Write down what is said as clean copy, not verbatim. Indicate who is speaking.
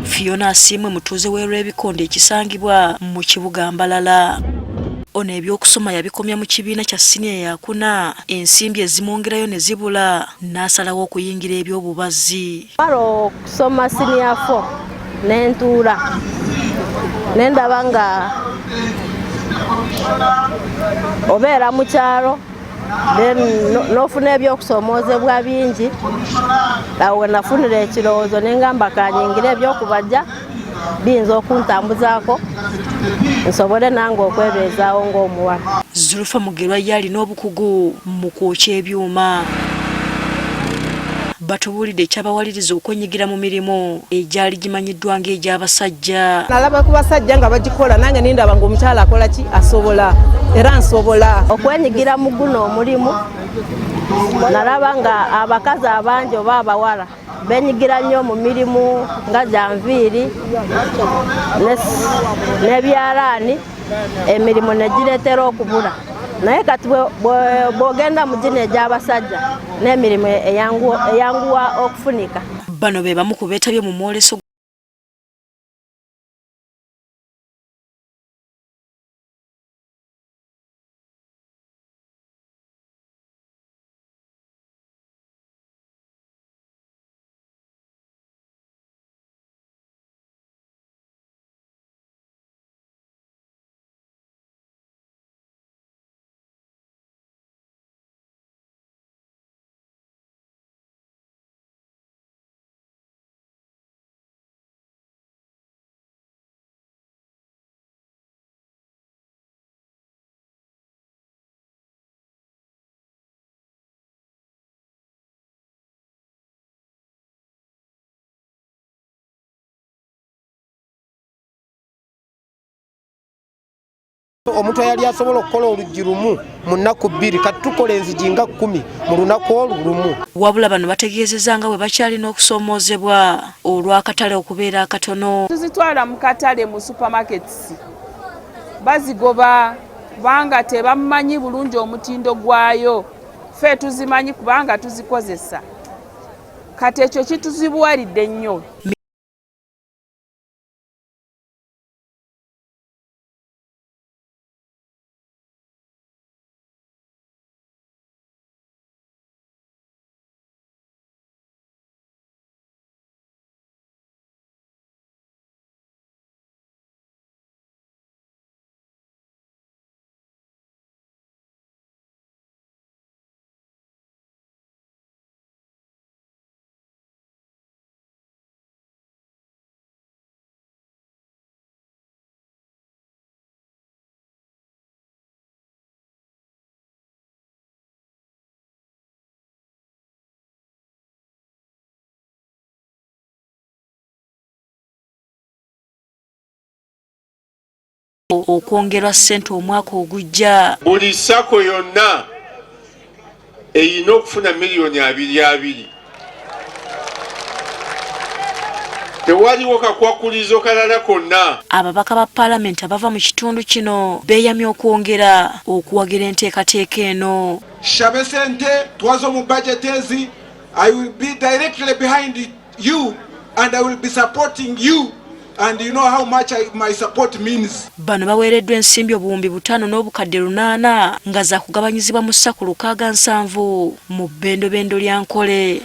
Speaker 1: Fiona Asimwe mutuuze w'Ebikonde ekisangibwa mu kibuga Mbalala. Ono ebyokusoma yabikomya mu kibiina kya siniya yakuna, ensimbi ezimwongerayo ne zibula, n'asalawo okuyingira eby'obubazzi.
Speaker 2: Mala okusoma siniya 4 n'entuula n'endaba nga obeera mu kyalo n'ofuna ebyokusomoozebwa bingi. Awo we nafunira ekirowoozo ne ngamba kanyingire ebyokubajja biyinza okuntambuzaako nsobole nange okwebeezaawo ng'omuwala.
Speaker 1: Zulfa Mugerwa ye alina obukugu mu kwokya ebyuma. Batubuulidde ekyabawaliriza okwenyigira mu mirimu egyali gimanyiddwa ng'egy'abasajja.
Speaker 3: Nalaba ku basajja nga bagikola nange nindaba ng'omukyala akola ki asobola era nsobola
Speaker 2: okwenyigira mu guno omulimu. Nalaba nga abakazi abangi oba abawala benyigira nnyo mu mirimu nga janviiri n'ebyalaani, emirimu ne gireetera okubula. Naye kati bw'ogenda mu gino egy'abasajja n'emirimu eyanguwa okufunika.
Speaker 1: Bano be bamu ku beetabye mu mwoleso
Speaker 4: omuntu yali asobola okukola oluggi lumu mu nnaku 2 kati tukola enzigi nga 10 mu lunaku lumu.
Speaker 1: Wabula bano bategeezezza nga bwe bakyalina okusoomoozebwa olw'akatale okubeera akatono.
Speaker 5: Tuzitwala mu katale mu supermarkets bazigoba kubanga tebamanyi bulungi omutindo gwayo, ffe tuzimanyi kubanga tuzikozesa. Kati ekyo kituzibuwalidde nnyo.
Speaker 1: Okwongerwa ssente omwaka ogujja.
Speaker 6: Buli sako yonna eyina okufuna miliyoni 2 tewaliwo kakwakulizo kalala konna.
Speaker 1: Ababaka ba Paalamenti abava mu kitundu kino beeyamye okwongera okuwagira enteekateeka eno.
Speaker 7: Shabe sente twazo mu budget ezi. I will be directly behind you and I will be supporting you. And you know how much my support means.
Speaker 1: Bano baweereddwa ensimbi obuwumbi 5 n'obukadde 8 nga za kugabanyizibwa mu ssaku 67 mu bbendobendo lya Nkole.